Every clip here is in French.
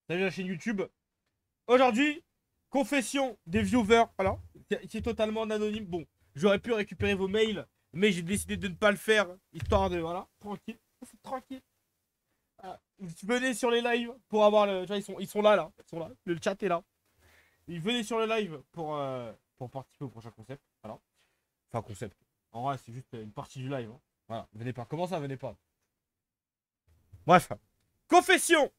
Salut la chaîne YouTube. Aujourd'hui, confession des viewers. Voilà, c'est totalement anonyme. Bon, j'aurais pu récupérer vos mails, mais j'ai décidé de ne pas le faire, histoire de, voilà, tranquille. Tranquille. Ah, venez sur les lives pour avoir le. Tu vois, ils sont là, là. Ils sont là. Le chat est là. Ils venaient sur le live pour participer au prochain concept. Voilà. Enfin, concept. En vrai, c'est juste une partie du live, hein. Voilà. Venez pas. Comment ça, venez pas? Bref. Confession.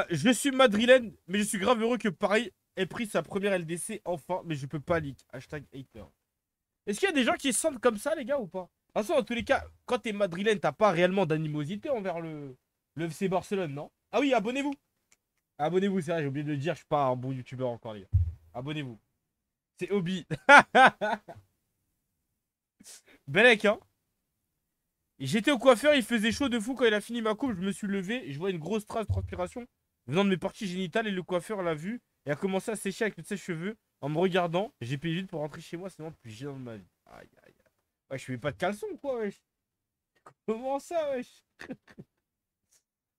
Je suis madrilène, mais je suis grave heureux que Paris ait pris sa première LDC enfin, mais je peux pas leak. Hashtag hater. Est-ce qu'il y a des gens qui se sentent comme ça, les gars, ou pas? De toute façon, dans tous les cas, quand t'es madrilène, t'as pas réellement d'animosité envers le FC Barcelone, non? Ah oui, abonnez-vous. Abonnez-vous, c'est vrai, j'ai oublié de le dire, je suis pas un bon youtubeur encore, les gars. Abonnez-vous. C'est Hobby. Belek, hein? J'étais au coiffeur, il faisait chaud de fou quand il a fini ma coupe, je me suis levé et je vois une grosse trace de transpiration venant de mes parties génitales et le coiffeur l'a vu et a commencé à sécher avec le sèche-cheveux en me regardant. J'ai payé vite pour rentrer chez moi, c'est vraiment le plus gênant de ma vie. Aïe, aïe, aïe. Ouais, je fais pas de caleçon ou quoi, wesh? Comment ça, wesh?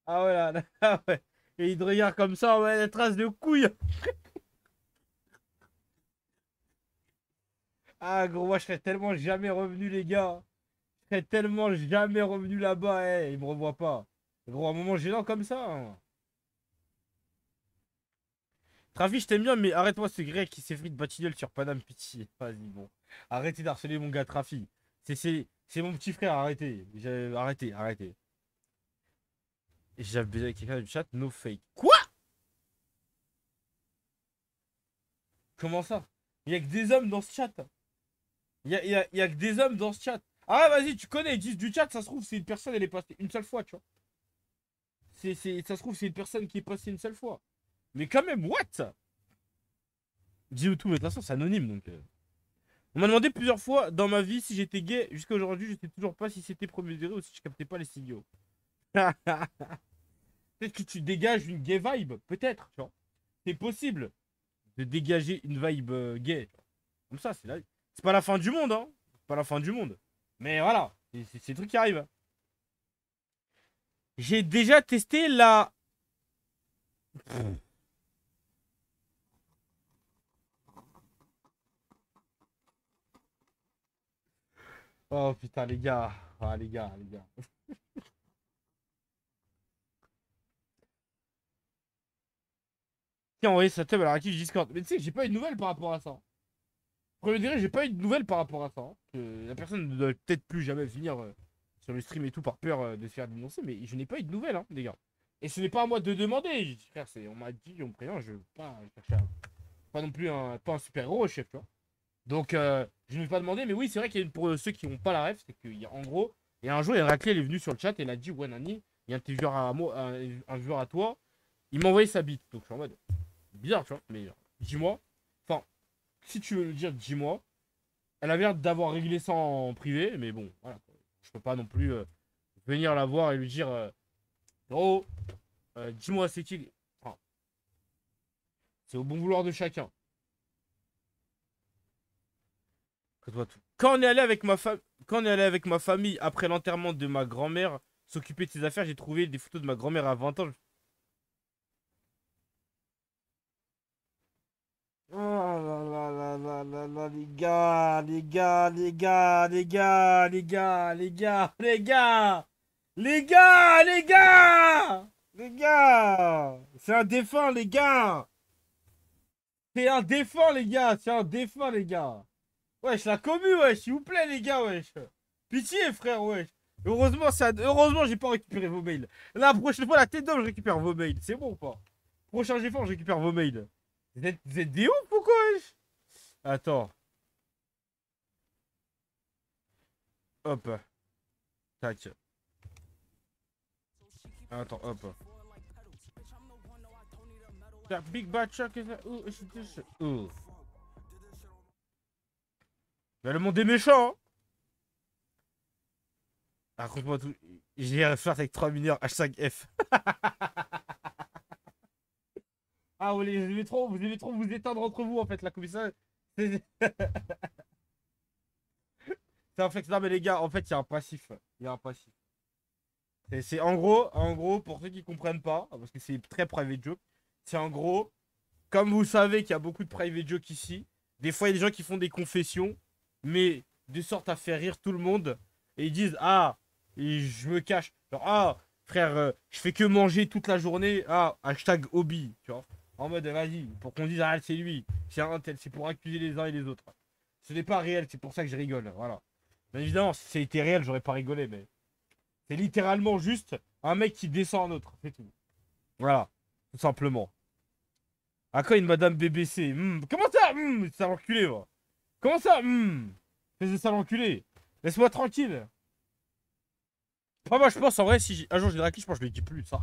Ah ouais, là, là, ah ouais. Et il te regarde comme ça, ouais, la trace de couille. Ah, gros, moi, je serais tellement jamais revenu, les gars. Je serais tellement jamais revenu là-bas, eh, il me revoit pas. Gros, un moment gênant comme ça, hein. Travis, je t'aime bien, mais arrête-moi ce grec qui s'effrite Batignolles sur Paname, pitié. Vas-y, bon. Arrêtez d'harceler mon gars Trafi. C'est mon petit frère, arrêtez. Arrêtez, arrêtez. J'avais besoin de quelqu'un du chat, no fake. Quoi? Comment ça? Il y a que des hommes dans ce chat. Il y a que des hommes dans ce chat. Ah, vas-y, tu connais, ils disent du chat, ça se trouve, c'est une personne, elle est passée une seule fois, tu vois. Ça se trouve, c'est une personne qui est passée une seule fois. Mais quand même, what? Dis tout, mais de toute façon, c'est anonyme, donc. On m'a demandé plusieurs fois dans ma vie si j'étais gay. Jusqu'à aujourd'hui, je sais toujours pas si c'était premier degré ou si je captais pas les signaux. Peut-être que tu dégages une gay vibe, peut-être, tu vois. C'est possible de dégager une vibe gay. Tu vois. Comme ça, c'est pas la fin du monde, hein. C'est pas la fin du monde. Mais voilà, c'est des trucs qui arrivent. J'ai déjà testé la. Oh putain, les gars. Ah, les gars, les gars. Tiens, envoyé sa tub à la réactive Discord. Mais tu sais que j'ai pas eu de nouvelles par rapport à ça. Premier degré, j'ai pas eu de nouvelles par rapport à ça, hein. Que la personne ne doit peut-être plus jamais venir sur le stream et tout par peur de se faire dénoncer, mais je n'ai pas eu de nouvelles, hein, les gars. Et ce n'est pas à moi de demander. J'ai dit, frère, on m'a dit, on me prévient, je veux pas chercher pas non plus pas un super-héros, chef, tu vois. Donc, je ne vais pas demander, mais oui, c'est vrai qu'il y a pour ceux qui n'ont pas la ref, c'est qu'il y a en gros, il y a un jour, il y a Raclé, elle est venue sur le chat et elle a dit, ouais, Nani, il y a un petit joueur à moi, un joueur à toi, il m'a envoyé sa bite. Donc, je suis en mode, bizarre, tu vois, mais dis-moi. Enfin, si tu veux le dire, dis-moi. Elle a l'air d'avoir réglé ça en privé, mais bon, voilà. Je peux pas non plus venir la voir et lui dire oh, dis-moi, c'est qui. Enfin, c'est au bon vouloir de chacun. Quand on est allé avec ma femme, quand on est allé avec ma famille après l'enterrement de ma grand-mère, s'occuper de ses affaires, j'ai trouvé des photos de ma grand-mère à 20 ans. Oh là là là là là là, les gars, les gars, les gars, les gars, les gars, les gars, les gars, les gars, les gars, les gars, c'est un défunt, les gars, c'est un défunt, les gars, c'est un défunt, les gars. Wesh, la commu, wesh, s'il vous plaît, les gars, wesh. Pitié, frère, wesh. Heureusement, heureusement, j'ai pas récupéré vos mails. La prochaine fois, la tête d'homme, je récupère vos mails. C'est bon ou pas? Prochain effort, je récupère vos mails. Vous êtes des ouf ou quoi, wesh? Attends, hop, tac. Attends, hop. That big bad truck is ooh, it's this. Ooh. Mais le monde est méchant, hein. Raconte-moi tout. J'ai faire avec 3 mineurs, H5F. Ah, vous aimez trop vous éteindre entre vous, en fait, là, comme ça. C'est c'est un flex. Non, mais les gars, en fait, il y a un passif. Il y a un passif. C'est en gros, pour ceux qui comprennent pas, parce que c'est très private joke, c'est en gros, comme vous savez qu'il y a beaucoup de private joke ici, des fois il y a des gens qui font des confessions, mais de sorte à faire rire tout le monde, et ils disent, ah, et je me cache, genre, ah, frère, je fais que manger toute la journée, ah, hashtag hobby, tu vois, en mode, vas-y, pour qu'on dise, ah, c'est lui, c'est un tel, c'est pour accuser les uns et les autres. Ce n'est pas réel, c'est pour ça que je rigole, voilà. Bien évidemment, si c'était réel, j'aurais pas rigolé, mais c'est littéralement juste un mec qui descend un autre, c'est tout. Voilà, tout simplement. À quoi une madame BBC? Comment ça? C'est un enculé, va. Comment ça? Fais de ça l'enculé. Laisse-moi tranquille. Enfin, moi, je pense, en vrai, si un jour j'ai une raclée, je pense que je lui dis plus, ça.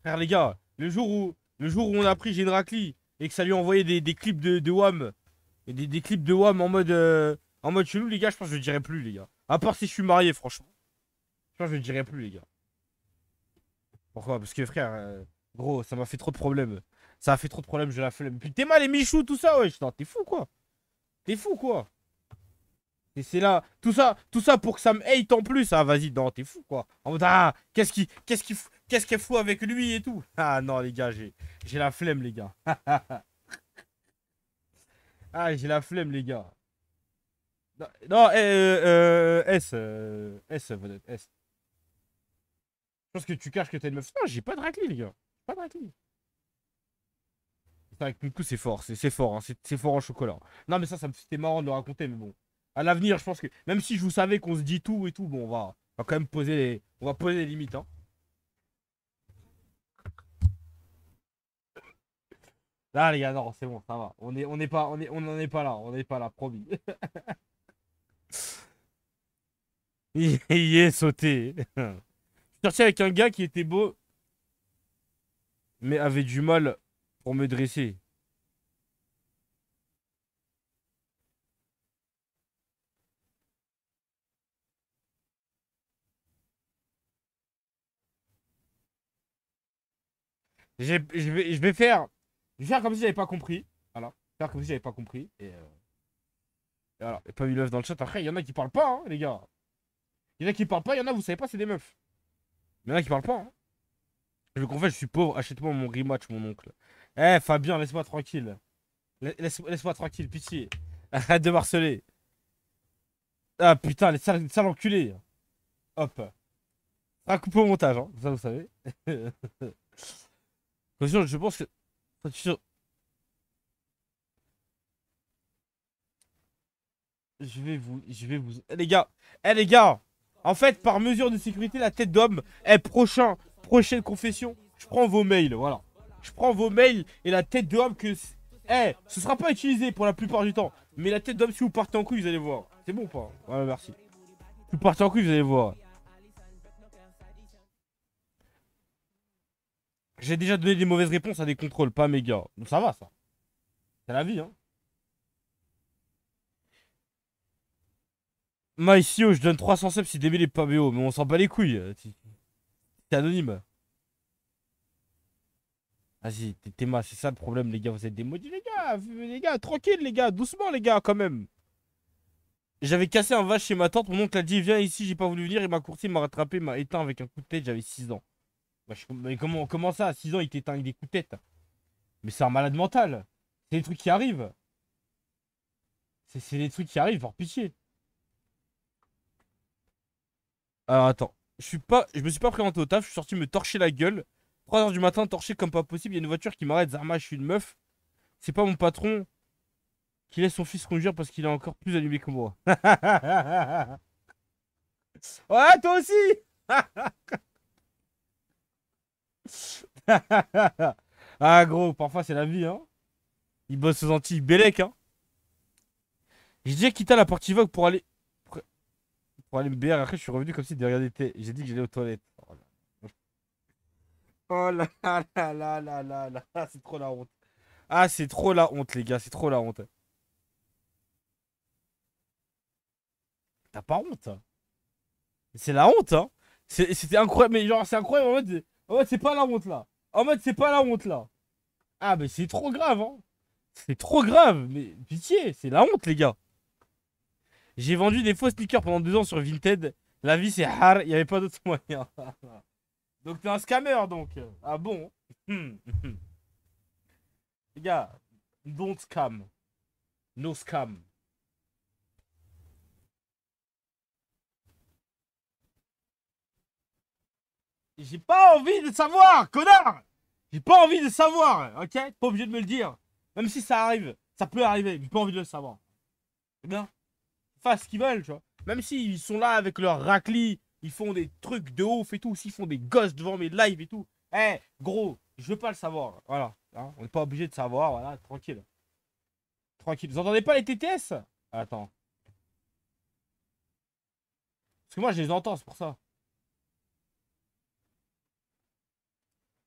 Frère, les gars, le jour où on a appris j'ai une raclée et que ça lui a envoyé des clips de WAM, et des clips de WAM en mode chelou, les gars, je pense que je le dirai plus, les gars. À part si je suis marié, franchement. Je pense que je le dirai plus, les gars. Pourquoi? Parce que, frère, gros, ça m'a fait trop de problèmes. Ça a fait trop de problèmes, j'ai la flemme. Puis t'es mal, les Michou, tout ça, ouais. T'es fou, quoi. T'es fou, quoi. Et c'est là, tout ça pour que ça me hate en plus. Ah, vas-y, non, t'es fou, quoi. En mode, ah, qu'est-ce qu'elle fout avec lui et tout. Ah, non, les gars, j'ai la flemme, les gars. Ah, j'ai la flemme, les gars. Non, non, vedette, S. Je pense que tu caches que t'as une meuf. Non, j'ai pas de raclée, les gars. Pas de raclée. C'est vrai que Miku, c'est fort, c'est fort, hein, c'est fort en chocolat. Non, mais ça c'était marrant de le raconter, mais bon. À l'avenir, je pense que, même si je vous savais qu'on se dit tout et tout, bon, on va quand même on va poser les limites, hein. Là, les gars, non, c'est bon, ça va. On n'en est pas là, on n'est pas là, promis. Il est sauté. Je suis sorti avec un gars qui était beau, mais avait du mal pour me dresser. Je vais faire comme si j'avais pas compris. Voilà. Faire comme si j'avais pas compris. Et voilà. Et pas mis l'œuf dans le chat. Après, il y en a qui parlent pas, hein, les gars. Il y en a qui parlent pas, il y en a, vous savez pas, c'est des meufs. Il y en a qui parlent pas, hein. Je veux qu'en fait, je suis pauvre, achète-moi mon rematch, mon oncle. Eh, Fabien, laisse-moi tranquille. Laisse-moi tranquille, pitié. Arrête de m'harceler. Ah putain, les sales enculés. Hop. Un coup au montage, hein. Ça, vous savez. Sinon, je pense que. Je vais vous. Les gars. En fait, par mesure de sécurité, la tête d'homme. Prochaine confession. Je prends vos mails, voilà. Je prends vos mails et la tête d'homme que. Ce sera pas utilisé pour la plupart du temps. Mais la tête d'homme, si vous partez en couille, vous allez voir. C'est bon ou pas? Ouais, merci. Si vous partez en couille, vous allez voir. J'ai déjà donné des mauvaises réponses à des contrôles, pas mes gars. Donc ça va, ça. C'est la vie, hein. MyCO, je donne 300 subs si DB est pas BO, mais on s'en bat les couilles. C'est anonyme. Vas-y, t'es ma, c'est ça le problème, les gars. Vous êtes des maudits, les gars, tranquille, les gars, doucement, les gars, quand même. J'avais cassé un vache chez ma tante. Mon oncle a dit, viens ici, j'ai pas voulu venir. Il m'a courti, il m'a rattrapé, il m'a éteint avec un coup de tête. J'avais 6 ans. Mais comment ça, à 6 ans, il t'éteint avec des coups de tête? Mais c'est un malade mental. C'est des trucs qui arrivent. C'est des trucs qui arrivent, par pitié. Alors attends, je me suis pas présenté au taf, je suis sorti me torcher la gueule. 3 h du matin, torché comme pas possible, il y a une voiture qui m'arrête, Zarma, je suis une meuf. C'est pas mon patron qui laisse son fils conduire parce qu'il est encore plus allumé que moi. Ouais, toi aussi. Ah gros, parfois c'est la vie, hein. Il bosse aux Antilles, Bélec, hein. J'ai déjà quitté la partie Vogue pour aller me BR. Après, je suis revenu comme si de regarder tes. J'ai dit que j'allais aux toilettes. Oh là là là là là là. Ah, c'est trop la honte. Ah, c'est trop la honte, les gars. C'est trop la honte. T'as pas honte, hein. C'est la honte, hein. C'était incroyable. Mais genre, c'est incroyable. En mode, c'est pas la honte là. En mode, c'est pas la honte là. Ah, mais c'est trop grave, hein. C'est trop grave. Mais pitié, c'est la honte, les gars. J'ai vendu des faux sneakers pendant 2 ans sur Vinted. La vie, c'est hard. Il n'y avait pas d'autre moyen. Donc t'es un scammer, donc. Ah bon? Les gars, don't scam. No scam. J'ai pas envie de savoir, connard! J'ai pas envie de savoir, ok? Pas obligé de me le dire. Même si ça arrive, ça peut arriver, j'ai pas envie de le savoir. C'est bien. Fassent ce qu'ils veulent, tu vois. Même s'ils sont là avec leur racli, ils font des trucs de ouf et tout, s'ils font des gosses devant mes lives et tout. Eh, gros, je veux pas le savoir. Voilà. Hein, on n'est pas obligé de savoir, voilà, tranquille. Tranquille. Vous entendez pas les TTS? Attends. Parce que moi, je les entends, c'est pour ça.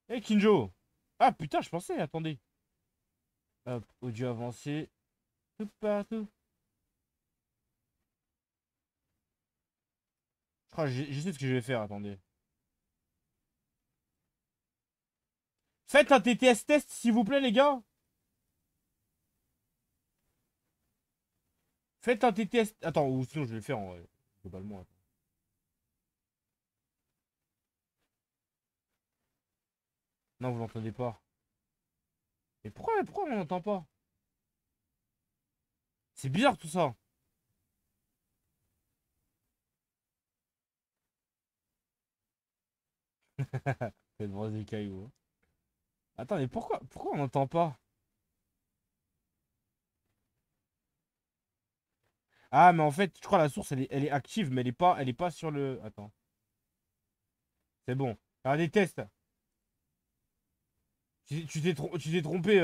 Eh, Kinjo. Ah, putain, je pensais, attendez. Hop, audio avancé. Tout partout. Je crois que je sais ce que je vais faire, attendez. Faites un TTS test, s'il vous plaît, les gars. Faites un TTS. Attends, ou sinon je vais le faire en vrai, globalement. Attends. Non, vous l'entendez pas. Mais pourquoi on n'entend pas? C'est bizarre tout ça. Faites voir des cailloux. Attends, mais pourquoi on n'entend pas? Ah, mais en fait, je crois la source, elle est active, mais elle est pas sur le. Attends. C'est bon. Faire des tests. Tu t'es trompé.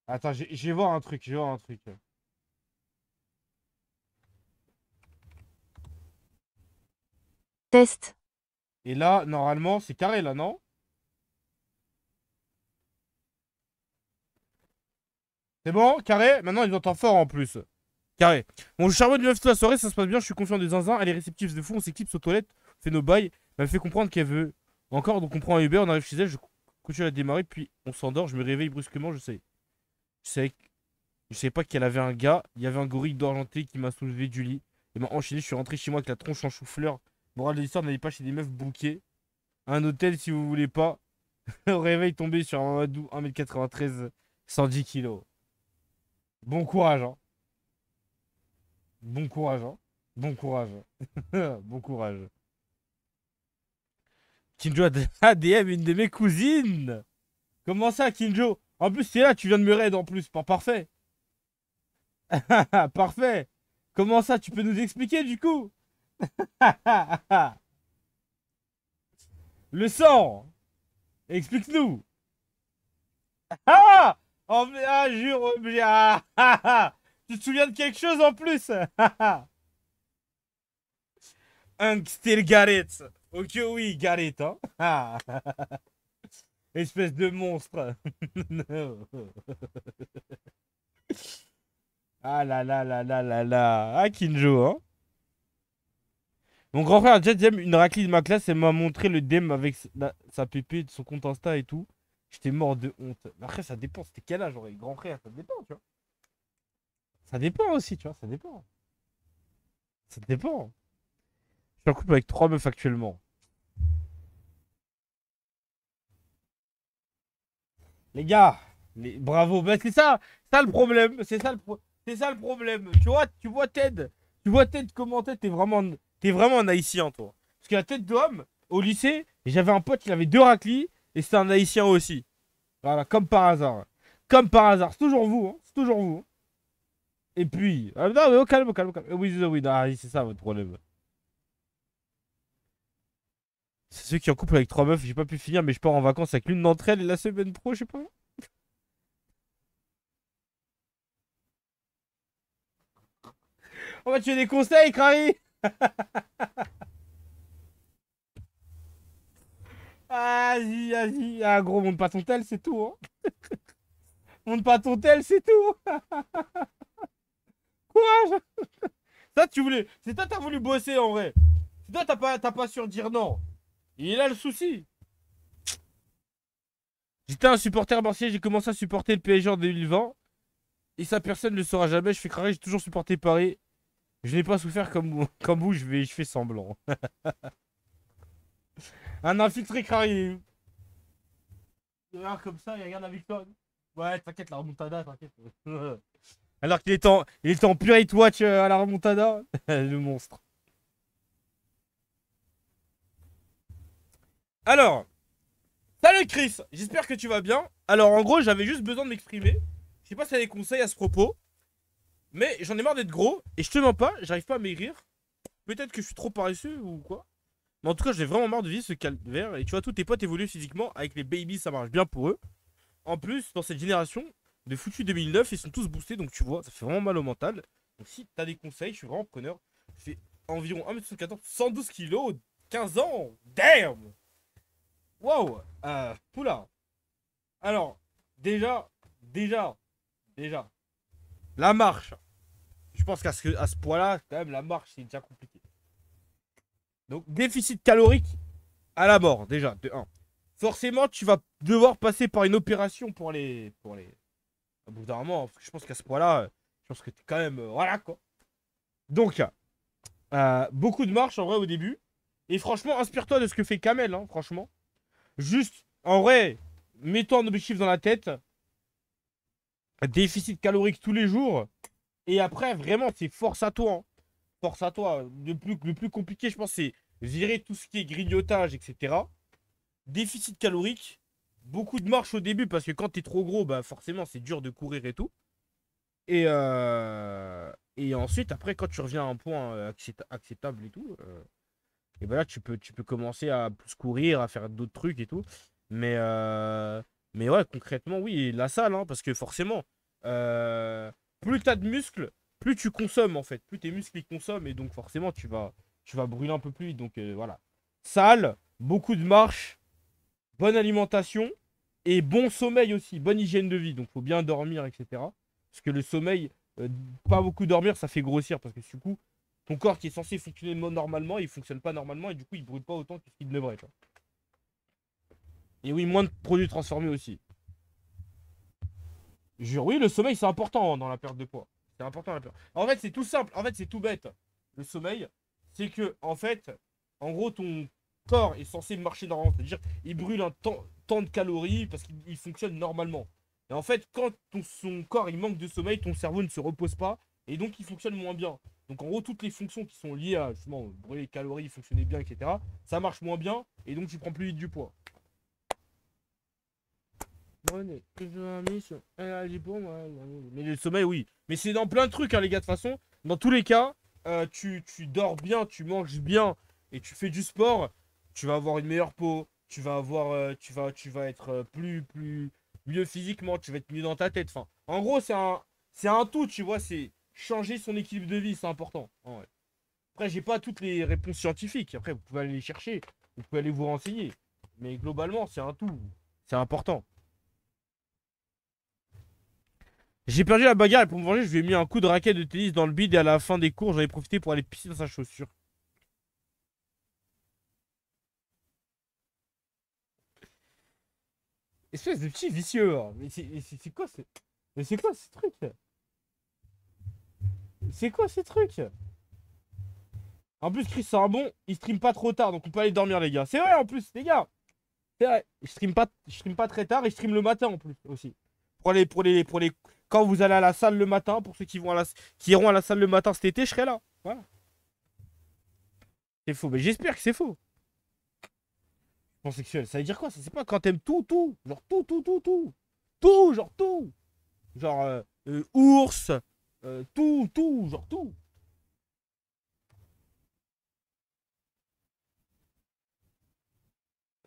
Attends, je vais voir un truc. Je vais voir un truc. Test. Et là, normalement, c'est carré là, non? C'est bon, carré. Maintenant, il entend fort en plus. Carré. Bon, je charbonne du meuf toute la soirée, ça se passe bien, je suis confiant des zinzins. Elle est réceptive de fou, on s'éclipse aux toilettes, on fait nos bails. Elle me fait comprendre qu'elle veut encore, donc on prend un Uber, on arrive chez elle, je continue à démarrer, puis on s'endort, je me réveille brusquement, Je savais, je savais pas qu'elle avait un gars, il y avait un gorille d'Argenté qui m'a soulevé du lit. Il m'a enchaîné, je suis rentré chez moi avec la tronche en chou-fleur. Morale de l'histoire, n'allez pas chez des meufs bouquées. Un hôtel si vous voulez pas. Au réveil, tombé sur un Mamadou, 1m93, 110 kilos. Bon courage, hein. Bon courage, hein. Bon courage. Bon courage. Kinjo a DM une de mes cousines. Comment ça, Kinjo? En plus, c'est là, tu viens de me raid en plus. Pas parfait. Parfait. Comment ça, tu peux nous expliquer du coup? Le sang. Explique-nous. Ah! Oh, mais, ah, jure. Tu te souviens de quelque chose en plus? Un still got it. Ok, oui, got it, hein. Espèce de monstre. Ah là là là là là là. Ah, Kinjo, hein. Mon grand frère a déjà DM une raclée de ma classe. Elle m'a montré le DM avec sa pépé de son compte Insta et tout. J'étais mort de honte. Mais après, ça dépend. C'était quel âge, j'aurais grand frère? Ça dépend, tu vois. Ça dépend aussi, tu vois. Ça dépend. Ça dépend. Je suis en couple avec 3 meufs actuellement. Les gars, bravo. Bah, c'est ça le problème. C'est ça le problème. Tu vois Ted. Tu vois Ted comment t'es vraiment un haïtien, toi. Parce que la tête d'homme, au lycée, j'avais un pote, il avait 2 raclis et c'était un haïtien aussi. Voilà, comme par hasard. Comme par hasard. C'est toujours vous, hein. C'est toujours vous. Et puis. Ah, non, mais au calme, au calme, au calme. Oui, oui, oui, ah, c'est ça votre problème. C'est ceux qui en couple avec 3 meufs, j'ai pas pu finir, mais je pars en vacances avec l'une d'entre elles et la semaine pro, je sais pas. On va te donner des conseils, Crary. Vas-y, vas-y. Ah, gros, monte pas ton tel, c'est tout, hein. Monte pas ton tel, c'est tout. Courage. Ça, tu voulais. C'est toi, t'as voulu bosser en vrai. C'est toi, t'as pas su dire non. Il est là le souci. J'étais un supporter marseillais, j'ai commencé à supporter le PSG en 2020. Et ça, personne ne le saura jamais. Je fais craquer, j'ai toujours supporté Paris. Je n'ai pas souffert comme vous, je fais semblant. Un infiltré Karim. Il regarde comme ça, il regarde la victoire. Ouais, t'inquiète, la remontada, t'inquiète. Alors il était en Pirate Watch à la remontada. Le monstre. Alors, salut Chris, j'espère que tu vas bien. Alors, en gros, j'avais juste besoin de m'exprimer. Je sais pas si t'as des conseils à ce propos. Mais j'en ai marre d'être gros. Et je te mens pas, j'arrive pas à maigrir. Peut-être que je suis trop paresseux ou quoi. Mais en tout cas, j'ai vraiment marre de vivre ce calvaire. Et tu vois, tous tes potes évoluent physiquement. Avec les babies, ça marche bien pour eux. En plus, dans cette génération de foutus 2009, ils sont tous boostés. Donc tu vois, ça fait vraiment mal au mental. Donc si t'as des conseils, je suis vraiment preneur. Je fais environ 1m74, 112 kilos, 15 ans. Damn! Wow! Poula. Alors, déjà, déjà, déjà. La marche. Je pense à ce point-là, quand même, la marche, c'est déjà compliqué. Donc, déficit calorique à la mort, déjà, de 1. Forcément, tu vas devoir passer par une opération pour les. Au bout d'un moment, parce que je pense qu'à ce point-là, je pense que t'es quand même. Voilà, quoi. Donc, beaucoup de marche en vrai au début. Et franchement, inspire-toi de ce que fait Kamel, hein, franchement. Juste, en vrai, mets-toi un objectif dans la tête. Déficit calorique tous les jours. Et après, vraiment, c'est force à toi, hein. Force à toi. Le plus compliqué, je pense, c'est virer tout ce qui est grignotage, etc. Déficit calorique. Beaucoup de marche au début parce que quand t'es trop gros, bah forcément, c'est dur de courir et tout. Et ensuite, après, quand tu reviens à un point acceptable et tout, et ben là, tu peux commencer à plus courir, à faire d'autres trucs et tout. Mais, euh, mais ouais, concrètement, oui, la salle, hein, parce que forcément, euh, plus tu as de muscles, plus tu consommes en fait. Plus tes muscles ils consomment et donc forcément, tu vas brûler un peu plus vite. Donc voilà. Salle, beaucoup de marche, bonne alimentation et bon sommeil aussi, bonne hygiène de vie. Donc faut bien dormir, etc. Parce que le sommeil, pas beaucoup dormir, ça fait grossir parce que du coup, ton corps qui est censé fonctionner normalement, il fonctionne pas normalement et du coup, il brûle pas autant que ce qu'il devrait. Tu vois. Et oui, moins de produits transformés aussi. Jure, oui, le sommeil, c'est important dans la perte de poids. C'est important la perte. En fait, c'est tout simple. En fait, c'est tout bête. Le sommeil, c'est que, en fait, en gros, ton corps est censé marcher normalement. C'est-à-dire, il brûle tant de calories parce qu'il fonctionne normalement. Et en fait, quand son corps il manque de sommeil, ton cerveau ne se repose pas et donc il fonctionne moins bien. Donc, en gros, toutes les fonctions qui sont liées à justement brûler les calories, fonctionner bien, etc., ça marche moins bien et donc tu prends plus vite du poids. Monnaie, que je l'ai mis sur- elle a dit pour moi, elle a mis- Mais le sommeil, oui. Mais c'est dans plein de trucs, hein, les gars, de toute façon. Dans tous les cas, tu dors bien, tu manges bien et tu fais du sport, tu vas avoir une meilleure peau, tu vas être mieux physiquement, tu vas être mieux dans ta tête. Enfin, en gros, c'est un tout, tu vois. C'est changer son équilibre de vie, c'est important. En vrai. Après, j'ai pas toutes les réponses scientifiques. Après, vous pouvez aller les chercher, vous pouvez aller vous renseigner. Mais globalement, c'est un tout. C'est important. J'ai perdu la bagarre et pour me venger, je lui ai mis un coup de raquette de tennis dans le bide et à la fin des cours, j'en ai profité pour aller pisser dans sa chaussure. Espèce de petit vicieux, hein. C'est quoi Mais c'est quoi ce truc? C'est quoi ces trucs? En plus, Chris, c'est un bon, il stream pas trop tard, donc on peut aller dormir, les gars. C'est vrai, en plus, les gars. C'est vrai. Je stream pas très tard et je stream le matin en plus aussi. Pour les, quand vous allez à la salle le matin, pour ceux qui iront à la salle le matin cet été, je serai là. Voilà. C'est faux, mais j'espère que c'est faux. Pansexuel, ça veut dire quoi? Ça c'est pas quand t'aimes tout. Genre tout. Tout, genre tout. Genre ours, genre tout.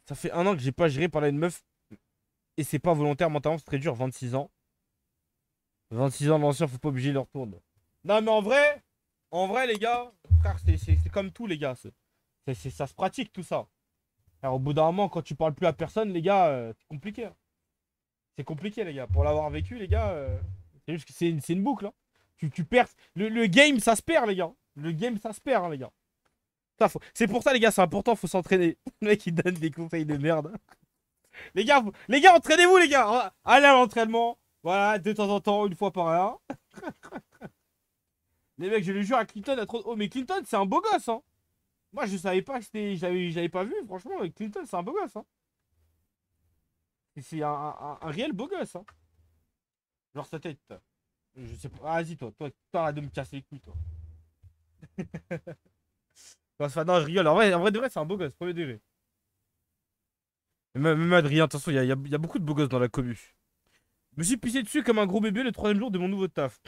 Ça fait 1 an que j'ai pas géré par là une meuf et c'est pas volontaire mentalement, c'est très dur, 26 ans. 26 ans d'ancien, faut pas obliger leur tourne. Non mais en vrai les gars, frère, c'est comme tout les gars. Ça se pratique tout ça. Alors au bout d'un moment, quand tu parles plus à personne, les gars, c'est compliqué, hein. C'est compliqué, les gars. Pour l'avoir vécu, les gars, c'est juste que c'est une boucle, hein. Tu perds. Le game, ça se perd, les gars. Le game, ça se perd, hein, les gars. C'est pour ça, les gars, c'est important, faut s'entraîner. Le mec, il donne des conseils de merde. Les gars, entraînez-vous, les gars. Allez à l'entraînement. Voilà, de temps en temps, une fois par an. Les mecs, je le jure, à Clinton a trop. Oh, mais Clinton, c'est un beau gosse, hein. Moi, je savais pas que c'était. J'avais pas vu, franchement. Clinton, c'est un beau gosse, hein. Et c'est un réel beau gosse, hein. Genre sa tête. Je sais pas. Ah, vas-y, toi, arrête de me casser les couilles, toi. Non, je rigole. En vrai de vrai, c'est un beau gosse, premier degré. Même Adrien, attention, il y a beaucoup de beaux gosses dans la commu. Je me suis pissé dessus comme un gros bébé le troisième jour de mon nouveau taf.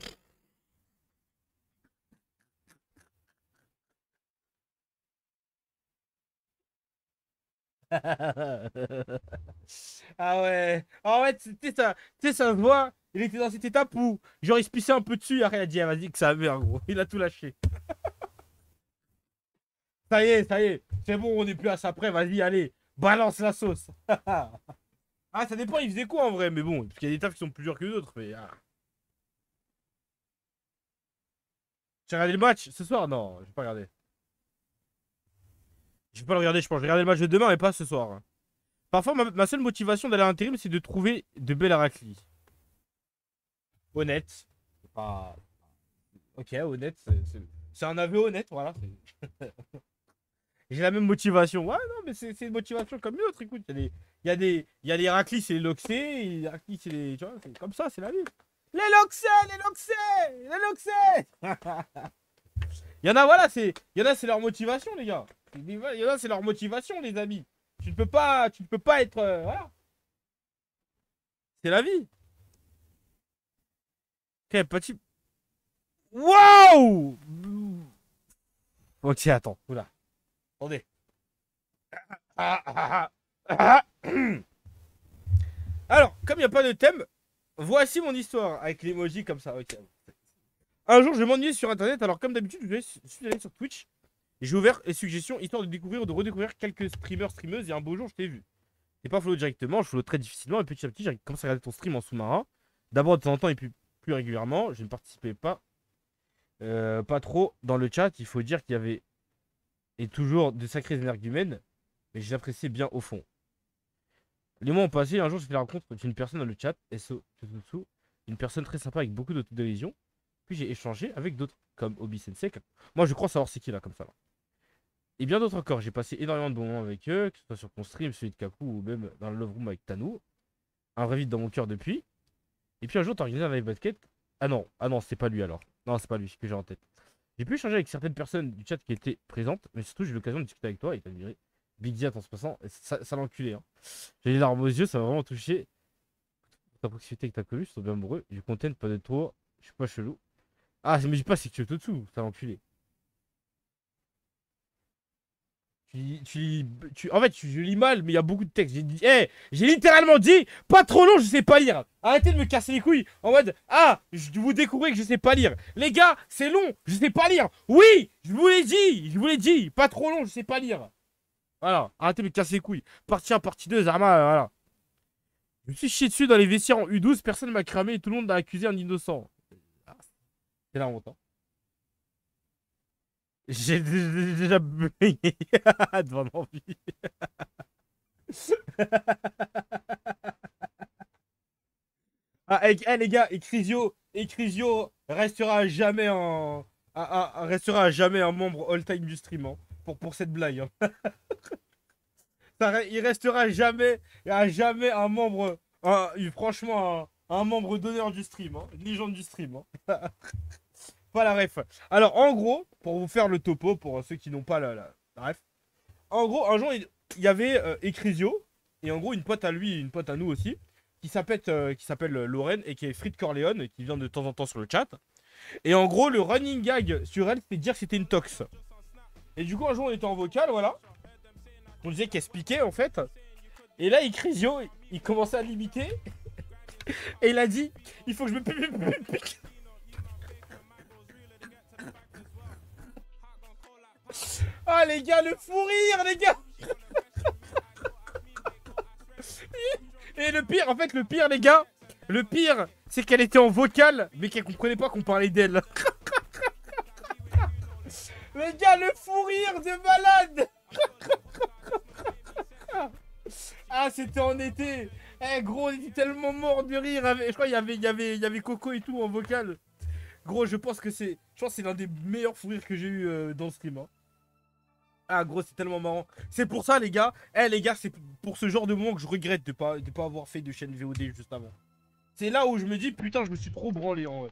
Ah ouais. Ah ouais, tu sais, ça se voit. Il était dans cette étape où, genre, il se pissait un peu dessus. Après, il a dit, ah, vas-y, que ça merde, gros. Il a tout lâché. Ça y est. C'est bon, on est plus à ça près. Vas-y, allez. Balance la sauce. Ah, ça dépend, il faisait quoi en vrai. Mais bon, parce qu'il y a des tafs qui sont plus durs que d'autres. Mais. J'ai regardé le match ce soir? Non, j'ai pas regardé. Je vais pas le regarder, je pense. Je vais regarder le match de demain, mais pas ce soir. Parfois, ma seule motivation d'aller à l'intérim, c'est de trouver de belles raclis. Honnête. C'est pas. Ok, honnête. C'est un aveu honnête, voilà. J'ai la même motivation. Ouais, non, mais c'est une motivation comme une autre. Écoute, il y a des raclis, c'est les loxés. Et les raclis, c'est les. Tu vois, c'est comme ça, c'est la vie. Les loxés, les loxés, les loxés. Il y en a, voilà, il y en a, c'est leur motivation, les gars. Il y en a, c'est leur motivation, les amis. Tu ne peux pas être. Voilà. C'est la vie. Ok, petit. Waouh! Ok, attends. Oula. Attendez. Ah, ah, ah, ah. Alors, comme il n'y a pas de thème, voici mon histoire avec l'emoji comme ça. Ok. Un jour, je m'ennuyais sur internet, alors comme d'habitude, je suis allé sur Twitch. J'ai ouvert les suggestions histoire de découvrir ou de redécouvrir quelques streamers, streameuses. Et un beau jour, je t'ai vu. T'es pas follow directement, je follow très difficilement. Et petit à petit, j'ai commencé à regarder ton stream en sous-marin. D'abord de temps en temps et puis plus régulièrement. Je ne participais pas trop dans le chat. Il faut dire qu'il y avait et toujours de sacrés énergumènes, mais j'appréciais bien au fond. Les mois ont passé. Un jour, j'ai fait la rencontre d'une personne dans le chat, SO Tututsu, une personne très sympa avec beaucoup d'autodérision. Puis j'ai échangé avec d'autres, comme Obi Sensei. Moi, je crois savoir c'est qui là, comme ça. Là. Et bien d'autres encore. J'ai passé énormément de bons moments avec eux, que ce soit sur ton stream, celui de Kaku, ou même dans le Love Room avec Tanou. Un vrai vide dans mon cœur depuis. Et puis un jour, t'as organisé un live basket. Ah non, c'est pas lui alors. Non, c'est pas lui que j'ai en tête. J'ai pu échanger avec certaines personnes du chat qui étaient présentes, mais surtout j'ai eu l'occasion de discuter avec toi et t'as dit Big Diat en se passant, ça l'enculé. Hein. J'ai les larmes aux yeux, ça m'a vraiment touché. Ta proximité avec ta commu, je suis tombé amoureux. Je suis content, pas de toi, je suis pas chelou. Ah, je me dis pas, c'est que tu es tout dessous, ça l'enculé. En fait, je lis mal, mais il y a beaucoup de textes. J'ai littéralement dit, pas trop long, je sais pas lire. Arrêtez de me casser les couilles en mode, ah, vous découvrez que je sais pas lire. Les gars, c'est long, je sais pas lire. Oui, je vous l'ai dit, pas trop long, je sais pas lire. Voilà, arrêtez de me casser les couilles. Partie 1, partie 2, Zama, voilà. Je me suis chié dessus dans les vestiaires en U12, personne m'a cramé et tout le monde m'a accusé un innocent. Ah, c'est la honte, hein. J'ai déjà baigné devant l'envie. Ah, les gars, Ecrisio restera à jamais restera à jamais un membre all-time du stream hein, pour cette blague. Hein. Il restera à jamais un membre, franchement, un membre d'honneur du stream, hein, une légende du stream. Hein. Pas la ref. Alors, en gros, pour vous faire le topo, pour ceux qui n'ont pas la ref, en gros, un jour, il y avait Ecrisio, et en gros, une pote à lui, une pote à nous aussi, qui s'appelle Lorraine, et qui est Frite Corleone, et qui vient de temps en temps sur le chat. Et en gros, le running gag sur elle, c'était de dire que c'était une tox. Et du coup, un jour, on était en vocal, voilà. On disait qu'elle se piquait, en fait. Et là, Ecrisio, il commençait à l'imiter. Et il a dit, il faut que je me pique. Ah les gars, le fou rire les gars. Et le pire, en fait le pire les gars, le pire c'est qu'elle était en vocal mais qu'elle comprenait pas qu'on parlait d'elle. Les gars, le fou rire de malade. Ah c'était en été. Eh gros, on était tellement mort de rire. Je crois qu'il y avait Coco et tout en vocal. Gros, je pense que c'est l'un des meilleurs fous rires que j'ai eu dans le stream. Hein. Ah gros, c'est tellement marrant. C'est pour ça les gars. Eh les gars, c'est pour ce genre de moment que je regrette de pas avoir fait de chaîne VOD juste avant. C'est là où je me dis putain, je me suis trop branlé en vrai.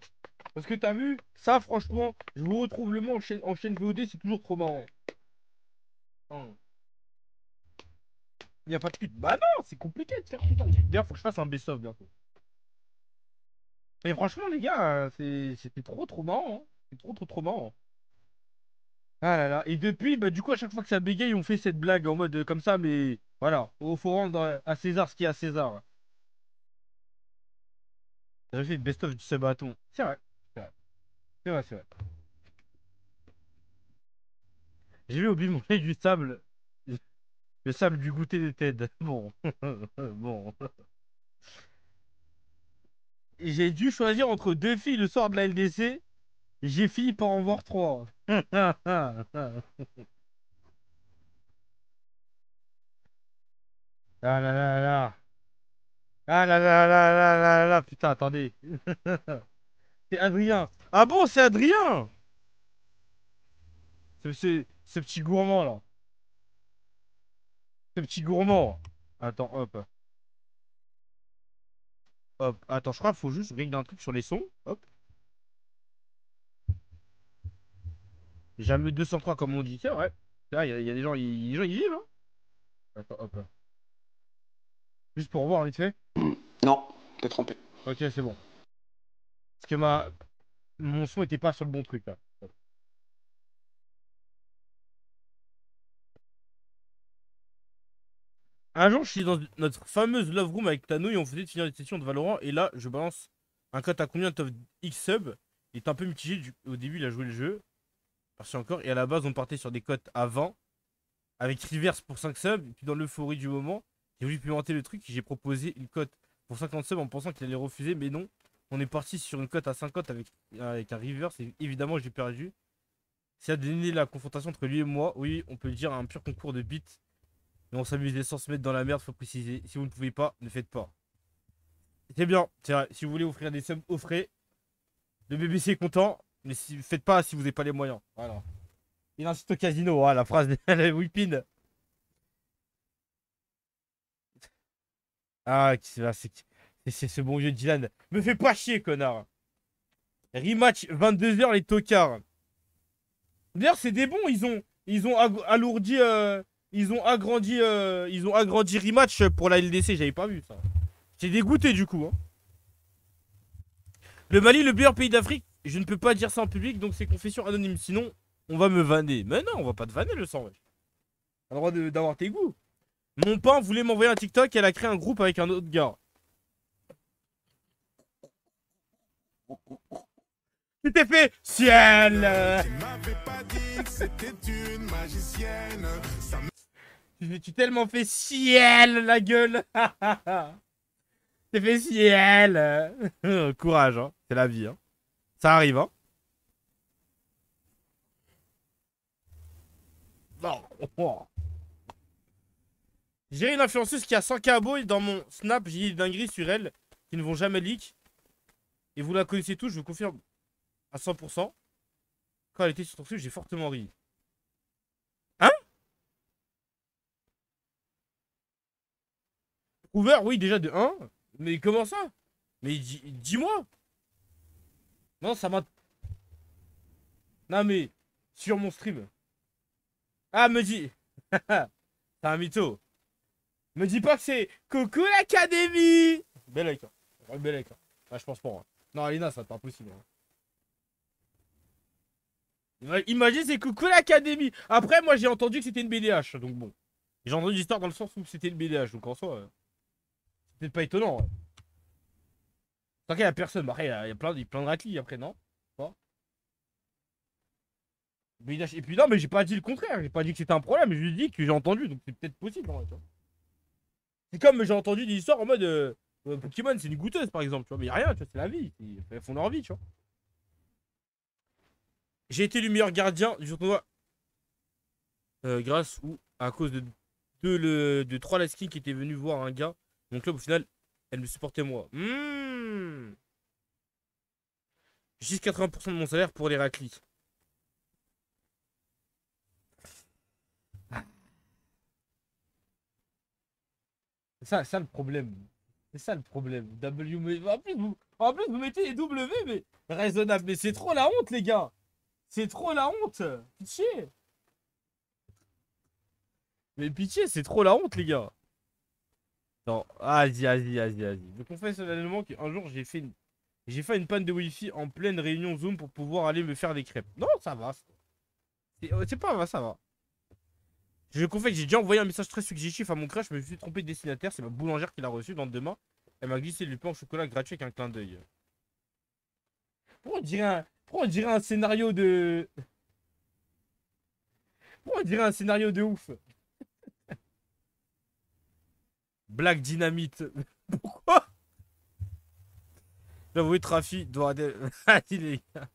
Parce que t'as vu, ça franchement, je vous retrouve le mot en chaîne VOD, c'est toujours trop marrant. Hein. Y a pas de pute. Bah non, c'est compliqué de faire putain. D'ailleurs, faut que je fasse un best-of bientôt. Mais franchement, les gars, c'était trop marrant. Hein. C'est trop marrant. Ah là là. Et depuis, bah du coup, à chaque fois que ça bégaye, on fait cette blague en mode comme ça, mais voilà. Faut rendre à César ce qui est à César. J'avais fait le best-of du Sabaton. C'est vrai. C'est vrai. C'est vrai, c'est vrai. J'ai vu Obi manger du sable. Le sable du goûter de Ted. Bon. Bon. J'ai dû choisir entre deux filles le soir de la LDC. J'ai fini par en voir trois. Ah là là là. Ah là là là là là là. Putain, attendez. C'est Adrien. Ah bon, c'est Adrien. Ce petit gourmand là. Ce petit gourmand. Attends, hop. Hop. Attends, je crois qu'il faut juste régler un truc sur les sons. Hop. Jamais 203 comme on dit. C'est vrai. Là, il y a des gens, les gens, ils vivent. Hein. Attends, hop. Juste pour voir vite fait. Non, t'es trompé. Ok, c'est bon. Parce que mon son était pas sur le bon truc là. Un jour, je suis dans notre fameuse love room avec Tano et on faisait de finir les sessions de Valorant. Et là, je balance un code à combien de X sub. Il est un peu mitigé. Au début, il a joué le jeu. Merci encore. Et à la base, on partait sur des cotes à 20 avec reverse pour 5 subs. Et puis, dans l'euphorie du moment, j'ai voulu pimenter le truc. J'ai proposé une cote pour 50 subs en pensant qu'il allait refuser. Mais non, on est parti sur une cote à 50 avec un reverse. Et évidemment, j'ai perdu. C'est à donner la confrontation entre lui et moi. Oui, on peut le dire, un pur concours de beats. Mais on s'amusait sans se mettre dans la merde, faut préciser. Si vous ne pouvez pas, ne faites pas. C'est bien, c'est vrai. Si vous voulez offrir des subs, offrez. Le BBC est content, mais faites pas si vous n'avez pas les moyens. Voilà. Il incite au casino, hein, la phrase de la Whippin. Ah, c'est ce bon vieux Dylan. Me fais pas chier, connard. Rematch 22h, les tocards. D'ailleurs, c'est des bons, ils ont alourdi. Ils ont agrandi rematch pour la LDC, j'avais pas vu ça. J'ai dégoûté du coup. Hein. Le Mali, le meilleur pays d'Afrique, je ne peux pas dire ça en public, donc c'est confession anonyme. Sinon, on va me vanner. Mais non, on va pas te vanner le sang, wesh. T'as le droit d'avoir tes goûts. Mon pain voulait m'envoyer un TikTok, elle a créé un groupe avec un autre gars. Tu t'es fait ciel. Tu m'avais pas dit que c'était une magicienne. Tu tellement fait ciel la gueule. T'es fait ciel. Courage, hein. C'est la vie, hein. Ça arrive, hein. Non. J'ai une influenceuse qui a 100K abos et dans mon snap, j'ai dit des dingueries sur elle qui ne vont jamais leak. Et vous la connaissez tous, je vous confirme à 100%. Quand elle était sur ton stream, j'ai fortement ri. Hein? Ouvert, oui, déjà de 1. Mais comment ça? Mais dis-moi. Non, ça m'a... Non, mais sur mon stream. Ah, me dis. C'est un mytho. Me dis pas que c'est Coucou l'Académie. Bel avec. Bel avec. Ah, je pense pas. Hein. Non, Alina, ça pas possible. Hein. Imagine, c'est Coucou l'Académie. Après, moi, j'ai entendu que c'était une BDH. Donc bon. J'ai entendu l'histoire dans le sens où c'était une BDH. Donc en soi, c'est peut-être pas étonnant. Ouais. Tant qu'il y a personne. Bah, après, il y a plein de raclis après, non? Pas BDH. Et puis non, mais j'ai pas dit le contraire. J'ai pas dit que c'était un problème. Je lui ai dit que j'ai entendu. Donc c'est peut-être possible. En vrai, c'est comme j'ai entendu des histoires en mode Pokémon, c'est une goûteuse par exemple, tu vois. Mais y a rien, tu vois, c'est la vie. Ils font leur vie, tu vois. J'ai été le meilleur gardien du tournoi grâce ou à cause de 3 Laskin qui étaient venus voir un gars. Mon club, au final, Elle me supportait moi. Juste 80% de mon salaire pour les raclis. C'est ça le problème. C'est ça le problème. En plus, vous mettez les W, mais raisonnable. Mais c'est trop la honte, les gars. C'est trop la honte. Pitié. Mais pitié, c'est trop la honte, les gars. Non, vas-y. Je confesse solennellement qu'un jour, j'ai fait une panne de Wi-Fi en pleine réunion Zoom pour pouvoir aller me faire des crêpes. Non, ça va. C'est pas vrai, ça va. Je confesse que j'ai déjà envoyé un message très suggestif à mon crush. Je me suis trompé de destinataire. C'est ma boulangère qui l'a reçu dans deux mains. Elle m'a glissé le pain au chocolat gratuit avec un clin d'œil. Pourquoi on dirait un scénario de. Pourquoi on dirait un scénario de ouf? Black Dynamite. Pourquoi? J'avoue, Trafi doit. Vas-y, les gars.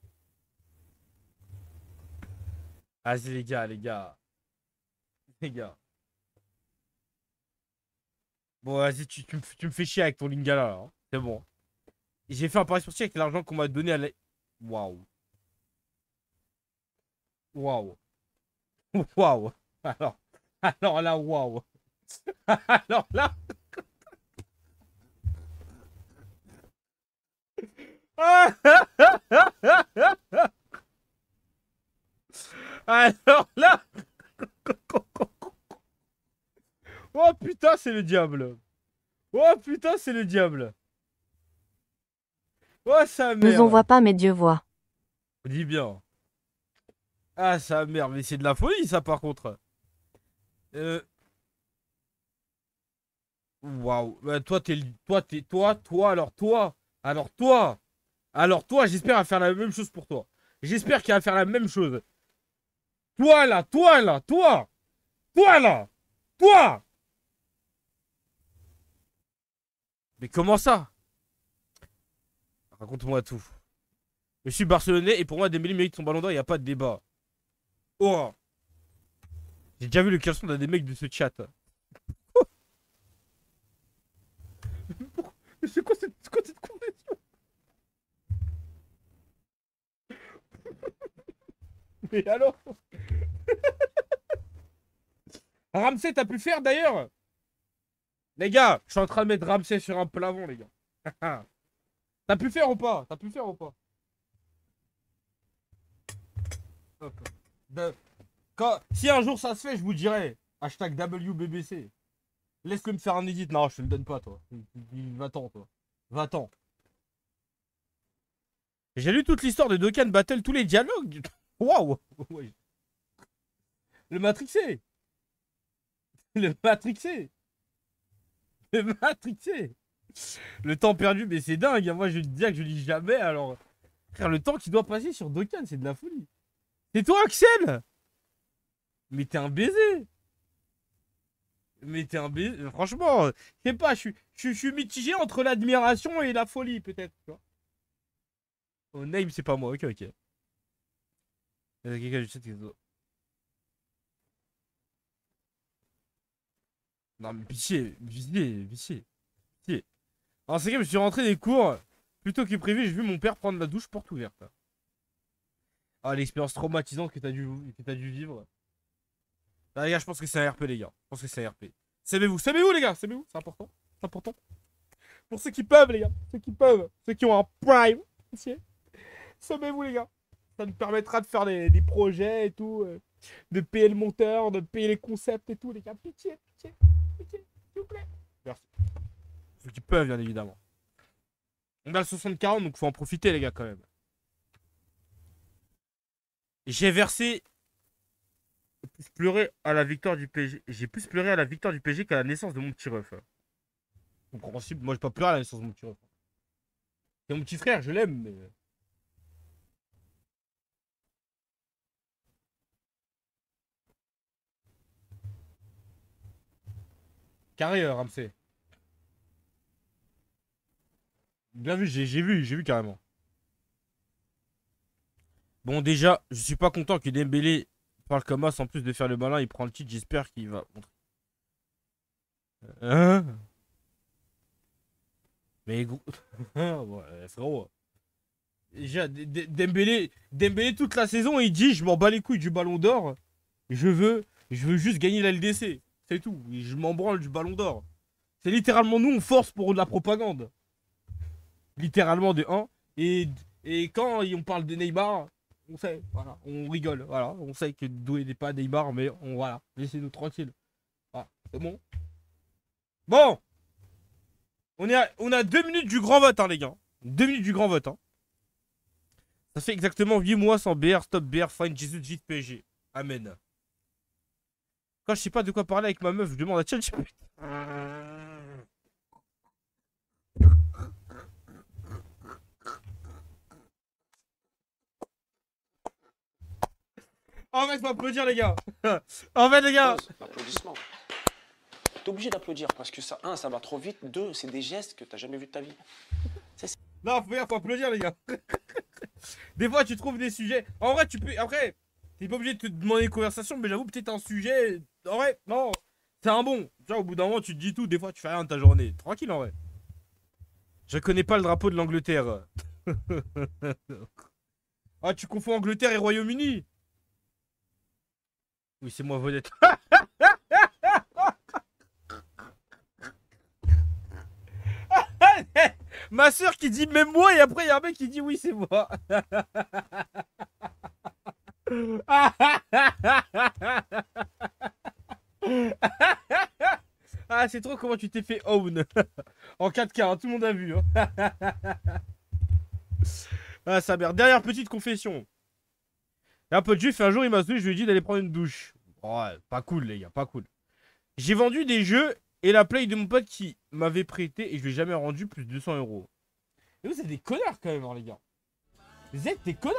Vas-y, les gars, les gars. Les gars. Bon, vas-y, tu me fais chier avec ton Lingala, là. Hein. C'est bon. J'ai fait un pari sportif avec l'argent qu'on m'a donné à la. Waouh. Waouh. Waouh. Alors là, waouh. Alors là. Alors là. Oh putain, c'est le diable. Oh putain, c'est le diable. Oh sa Nous on mère. voit pas mais Dieu voit. Dis bien. Ah sa mère, mais c'est de la folie ça par contre. Waouh. Bah, alors toi, j'espère à faire la même chose pour toi. J'espère qu'il va faire la même chose. Toi là, toi. Mais comment ça? Raconte-moi tout. Je suis barcelonais et pour moi Dembélé mérite son ballon d'or, il n'y a pas de débat. Oh. J'ai déjà vu le classement d'un des mecs de ce chat. Mais c'est quoi cette conversation? Mais alors? Ramsey, t'as pu faire d'ailleurs? Les gars, je suis en train de mettre Ramsey sur un plafond, les gars. T'as pu faire ou pas? Hop. Si un jour ça se fait, je vous dirai. Hashtag WBBC. Laisse-le me faire un edit. Non, je te le donne pas, toi. Va-t'en, toi. Va-t'en. J'ai lu toute l'histoire de Dokkan Battle, tous les dialogues. Waouh. Le Matrixé. Le Matrixé. Le Matrixé. Le temps perdu, mais c'est dingue. Moi, je vais te dire que je lis jamais. Alors, frère, le temps qui doit passer sur Dokkan, c'est de la folie. C'est toi, Axel? Mais t'es un baiser. Franchement, je sais pas, je suis mitigé entre l'admiration et la folie, peut-être. Tu vois. Oh, Name, c'est pas moi. Ok. Non, mais pitié. Alors, c'est que je me suis rentré des cours. Plutôt que prévu, j'ai vu mon père prendre la douche porte ouverte. Ah, l'expérience traumatisante que t'as dû vivre. Ah, les gars, je pense que c'est un RP, les gars. S'aimez-vous, les gars, c'est important. C'est important. Pour ceux qui peuvent, les gars. Ceux qui ont un prime. S'aimez-vous, les gars. Ça nous permettra de faire des projets et tout. De payer le monteur, de payer les concepts et tout, les gars. Pitié, s'il vous plaît. Merci. Ceux qui peuvent, bien évidemment. On a le 60-40, donc faut en profiter, les gars, quand même. J'ai versé. J'ai plus pleuré à la victoire du PSG qu'à la naissance de mon petit ref. Compréhensible. Moi, j'ai pas pleuré à la naissance de mon petit ref. C'est mon petit frère, je l'aime, mais. Carré, Ramsey. Bien vu, j'ai vu carrément. Bon, déjà, je suis pas content que Dembélé parle comme as. En plus de faire le malin, il prend le titre. J'espère qu'il va montrer. Hein? Mais gros... ouais, frérot. Déjà, Dembélé, toute la saison, il dit, je m'en bats les couilles du ballon d'or. Je veux juste gagner la LDC. C'est tout. Je m'en branle du ballon d'or. C'est littéralement nous, on force pour de la propagande. Littéralement de 1. Et quand on parle de Neymar, on sait, voilà, on rigole. Voilà, on sait que Doué n'est pas Neymar, mais voilà, laissez-nous tranquille. Voilà, c'est bon. Bon, on a 2 minutes du grand vote, hein, les gars. 2 minutes du grand vote, hein. Ça fait exactement 8 mois sans BR, stop BR, find Jesus, vite PSG. Amen. Quand je sais pas de quoi parler avec ma meuf, je demande à ChatGPT. En fait, faut applaudir, les gars. En fait, les gars. Applaudissements. T'es obligé d'applaudir parce que ça, un, ça va trop vite. Deux, c'est des gestes que t'as jamais vu de ta vie. Non, faut applaudir, les gars. Des fois, tu trouves des sujets. En vrai, tu peux. Après, t'es pas obligé de te demander une conversation, mais j'avoue, peut-être un sujet. En vrai, non. C'est un bon. Tu vois, au bout d'un moment, tu te dis tout. Des fois, tu fais rien de ta journée. Tranquille, en vrai. Je connais pas le drapeau de l'Angleterre. Ah, tu confonds Angleterre et Royaume-Uni? Oui, c'est moi, vedette. Ma soeur qui dit même moi, et après, il y a un mec qui dit oui, c'est moi. Ah, c'est trop comment tu t'es fait own. En 4K, hein, tout le monde a vu. Hein. Ah, sa mère. Dernière petite confession. Un pote juif, un jour, il m'a saoulé, je lui ai dit d'aller prendre une douche. Ouais, pas cool, les gars, pas cool. J'ai vendu des jeux et la play de mon pote qui m'avait prêté et je lui ai jamais rendu plus de 200 euros. Et vous êtes des connards quand même, hein, les gars. Vous êtes des connards.